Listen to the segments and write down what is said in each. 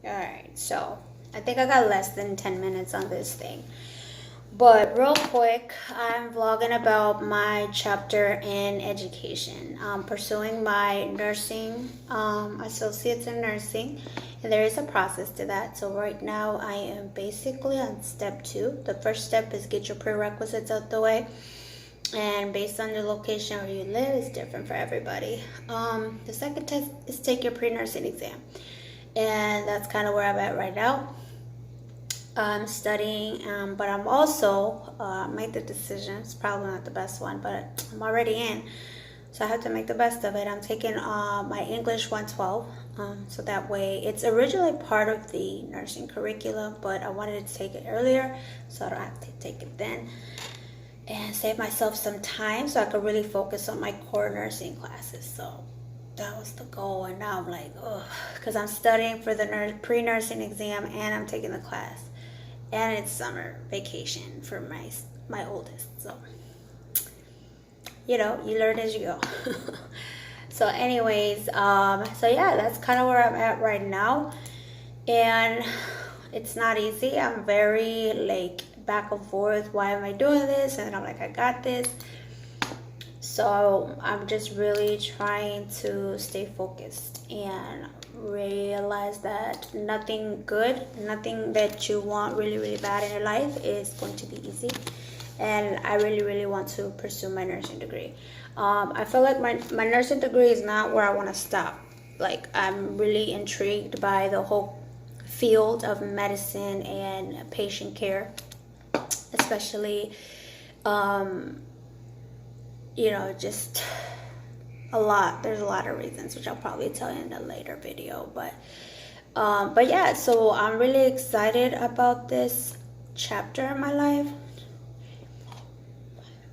Alright, so I think I got less than 10 minutes on this thing. But real quick, I'm vlogging about my chapter in education. I'm pursuing my nursing, associates in nursing. And there is a process to that. So right now I am basically on step 2. The first step is get your prerequisites out the way. And based on the location where you live, it's different for everybody. The second test is take your pre-nursing exam. And that's kind of where I'm at right now. I'm studying, but I'm also made the decision. It's probably not the best one, but I'm already in, so I have to make the best of it. I'm taking my English 112, so that way it's originally part of the nursing curriculum, but I wanted to take it earlier, so I don't have to take it then, and save myself some time so I could really focus on my core nursing classes. So that was the goal, and now I'm like, ugh, because I'm studying for the pre-nursing exam and I'm taking the class. And it's summer vacation for my oldest, so you know, you learn as you go. So anyways, so yeah, that's kind of where I'm at right now, and it's not easy. I'm very like back and forth. Why am I doing this? And I'm like, I got this. So I'm just really trying to stay focused and realize that nothing good, nothing that you want really, really bad in your life is going to be easy. And I really, really want to pursue my nursing degree. I feel like my nursing degree is not where I want to stop. Like, I'm really intrigued by the whole field of medicine and patient care, especially, you know, just a lot. There's a lot of reasons, which I'll probably tell you in a later video. But yeah, so I'm really excited about this chapter in my life.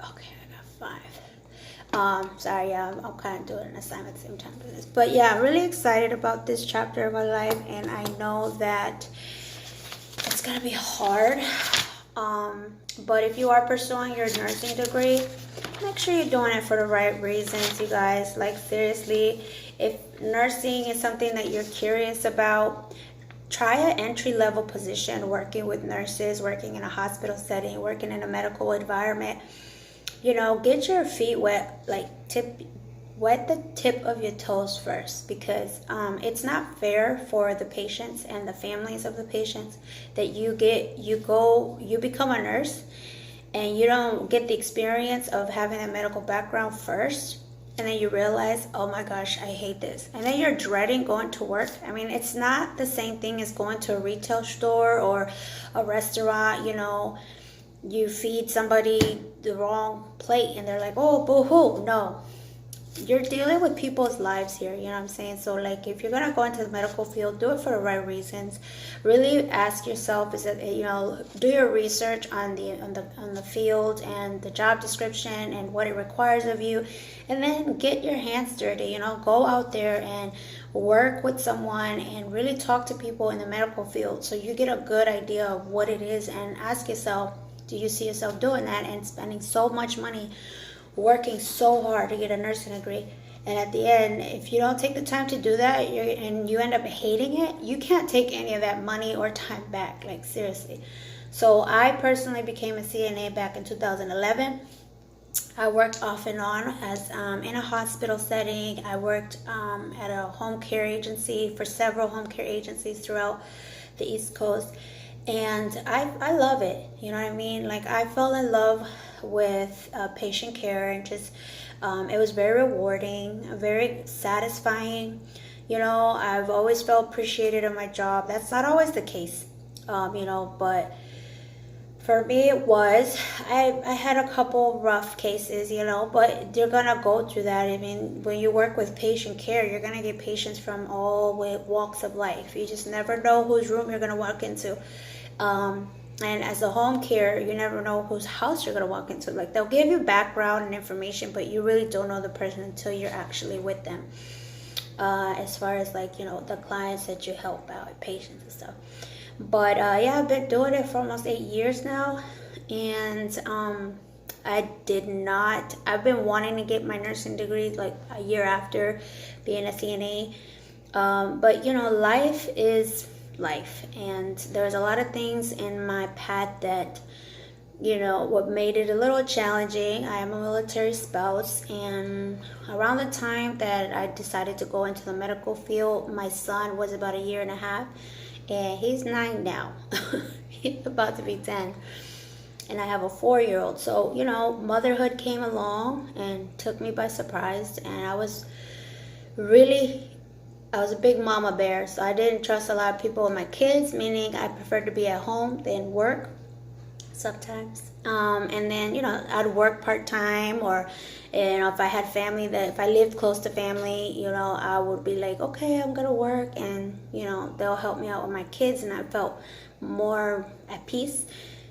Okay, I got 5. Sorry, yeah, I'm kind of doing an assignment at the same time for this. But yeah, I'm really excited about this chapter of my life, and I know that it's gonna be hard. But if you are pursuing your nursing degree, make sure you're doing it for the right reasons, you guys. Like, seriously, if nursing is something that you're curious about, try an entry-level position working with nurses, working in a hospital setting, working in a medical environment. You know, get your feet wet, like wet the tip of your toes first, because it's not fair for the patients and the families of the patients that you become a nurse and you don't get the experience of having a medical background first, and then you realize, oh my gosh, I hate this, and then you're dreading going to work. I mean, it's not the same thing as going to a retail store or a restaurant. You know, you feed somebody the wrong plate and they're like, oh, boo-hoo. No, you're dealing with people's lives here, you know what I'm saying? So like, if you're gonna go into the medical field, do it for the right reasons. Really ask yourself, is it, you know, do your research on the field and the job description and what it requires of you, and then get your hands dirty. You know, go out there and work with someone and really talk to people in the medical field so you get a good idea of what it is, and ask yourself, do you see yourself doing that and spending so much money working so hard to get a nursing degree, and at the end, if you don't take the time to do that, and you end up hating it, you can't take any of that money or time back. Like, seriously. So I personally became a CNA back in 2011. I worked off and on as in a hospital setting. I worked at a home care agency, for several home care agencies throughout the East Coast, and I love it. You know what I mean? Like, I fell in love with patient care, and just it was very rewarding, very satisfying. You know, I've always felt appreciated in my job. That's not always the case, you know, but for me it was. I had a couple rough cases, you know, but you're gonna go through that. I mean, when you work with patient care, you're gonna get patients from all walks of life. You just never know whose room you're gonna walk into. And as a home care, you never know whose house you're going to walk into. Like, they'll give you background and information, but you really don't know the person until you're actually with them. As far as, like, you know, the clients that you help out, patients and stuff. But yeah, I've been doing it for almost 8 years now. And I've been wanting to get my nursing degree like a year after being a CNA. But, you know, life is life. And there's a lot of things in my path that, you know, what made it a little challenging. I am a military spouse, and around the time that I decided to go into the medical field, my son was about a year and a half, and he's 9 now. He's about to be 10. And I have a 4-year-old. So, you know, motherhood came along and took me by surprise. And I was a big mama bear. So I didn't trust a lot of people with my kids, meaning I preferred to be at home than work sometimes. And then, you know, I'd work part-time, or, you know, if I had family, that if I lived close to family, you know, I would be like, okay, I'm going to work, and, you know, they'll help me out with my kids. And I felt more at peace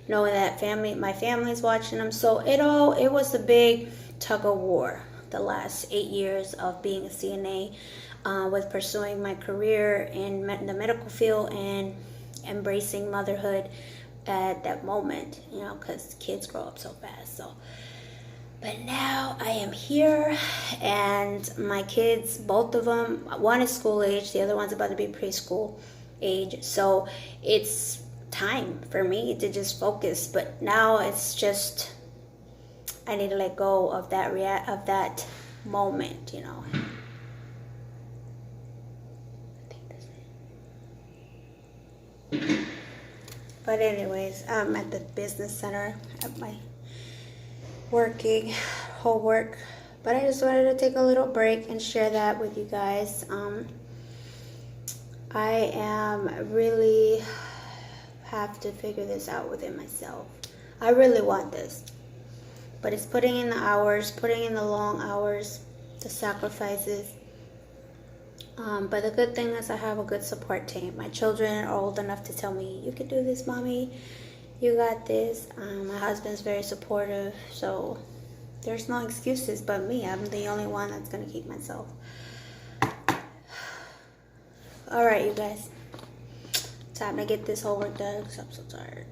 knowing that my family's watching them. So it was a big tug of war the last 8 years of being a CNA, with pursuing my career in the medical field and embracing motherhood at that moment, you know, because kids grow up so fast. So, but now I am here, and my kids, both of them, one is school age, the other one's about to be preschool age. So it's time for me to just focus. But now it's just, I need to let go of that moment, you know. But anyways, I'm at the business center at my work. But I just wanted to take a little break and share that with you guys. I am really have to figure this out within myself. I really want this, but it's putting in the hours, putting in the long hours, the sacrifices. But the good thing is I have a good support team. My children are old enough to tell me, you can do this, mommy, you got this. My husband's very supportive, so there's no excuses but me. I'm the only one that's going to keep myself. All right, you guys. Time to get this homework done because I'm so tired.